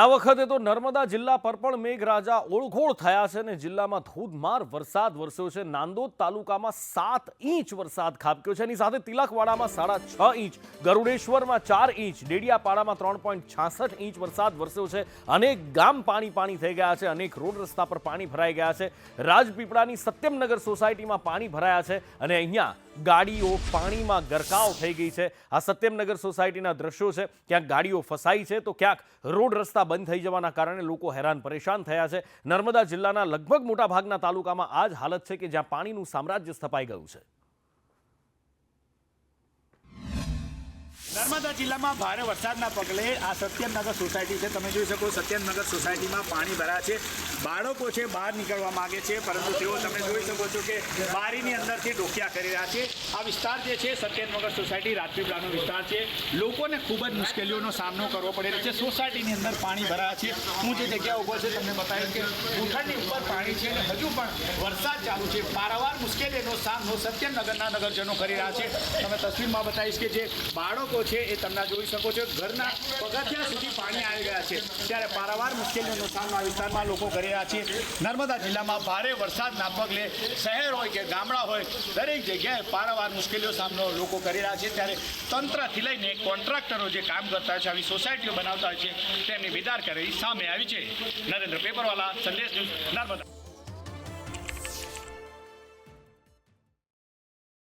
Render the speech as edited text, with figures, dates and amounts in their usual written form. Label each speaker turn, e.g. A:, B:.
A: આ વખતે તો નર્મદા જિલ્લા પર પણ મેઘરાજા ઓળઘોળ થયા છે અને જિલ્લામાં ધોધમાર વરસાદ વરસ્યો છે। નાંદોદ તાલુકામાં 7 ઇંચ વરસાદ ખાબક્યો છે। એની સાથે તિલકવાડામાં 6.5 ઇંચ, ગરુડેશ્વરમાં 4 ઇંચ, ડેડિયાપાડામાં 3.66 ઇંચ વરસાદ વરસ્યો છે। અનેક ગામ પાણી થઈ ગયા છે, અનેક રોડ રસ્તા પર પાણી ભરાઈ ગયા છે। રાજપીપળાની સત્યમનગર સોસાયટીમાં પાણી ભરાયા છે અને અહીંયા ગાડીઓ પાણીમાં ગરકાવ થઈ ગઈ છે। આ સત્યમનગર સોસાયટીના દ્રશ્યો છે। ક્યાંક ગાડીઓ ફસાઈ છે તો ક્યાંક રોડ રસ્તા બંધ થઈ જવાના કારણે લોકો હેરાન પરેશાન થયા છે। નર્મદા જિલ્લાના લગભગ મોટા ભાગના તાલુકામાં આ જ હાલત છે કે જ્યાં પાણીનું સામ્રાજ્ય સ્થપાઈ ગયું છે।
B: નર્મદા જિલ્લામાં ભારે વરસાદના પગલે આ સત્યમનગર સોસાયટી છે, તમે જોઈ શકો સત્યમનગર સોસાયટીમાં પાણી ભરાયા છે। બાળકો છે બહાર નીકળવા માંગે છે, પરંતુ તેઓ તમે જોઈ શકો છો કે બારીની અંદરથી ડોકિયા કરી રહ્યા છે। આ વિસ્તાર જે છે સત્યમનગર સોસાયટી રાજપીપળાનો વિસ્તાર છે। લોકોને ખૂબ જ મુશ્કેલીઓનો સામનો કરવો પડી રહ્યો છે। સોસાયટીની અંદર પાણી ભરાયા છે। હું જે જગ્યા ઉભો છે તમને બતાવીશ કે ઘૂંટણની ઉપર પાણી છે અને હજુ પણ વરસાદ ચાલુ છે। પારાવાર મુશ્કેલીનો સામનો સત્યમનગરના નગરજનો કરી રહ્યા છે। તમે તસવીરમાં બતાવીશ કે જે બાળકો છે એ તમને જોઈ શકો છો ઘરના પગથિયા સુધી પાણી આવી ગયા છે, ત્યારે પારાવાર મુશ્કેલીઓનો સામનો આ વિસ્તારમાં લોકો કરી રહ્યા છે। નર્મદા જિલ્લામાં ભારે વરસાદના પગલે શહેર હોય કે ગામડા હોય દરેક જગ્યાએ પારાવાર મુશ્કેલીઓ સામનો લોકો કરી રહ્યા છે, ત્યારે તંત્રથી લઈને કોન્ટ્રાક્ટરો જે કામ કરતા છે, આવી સોસાયટીઓ બનાવતા હોય છે, તેમની બેદારકારી સામે આવી છે। નરેન્દ્ર પેપરવાલા, સંદેશ ન્યૂઝ, નર્મદા।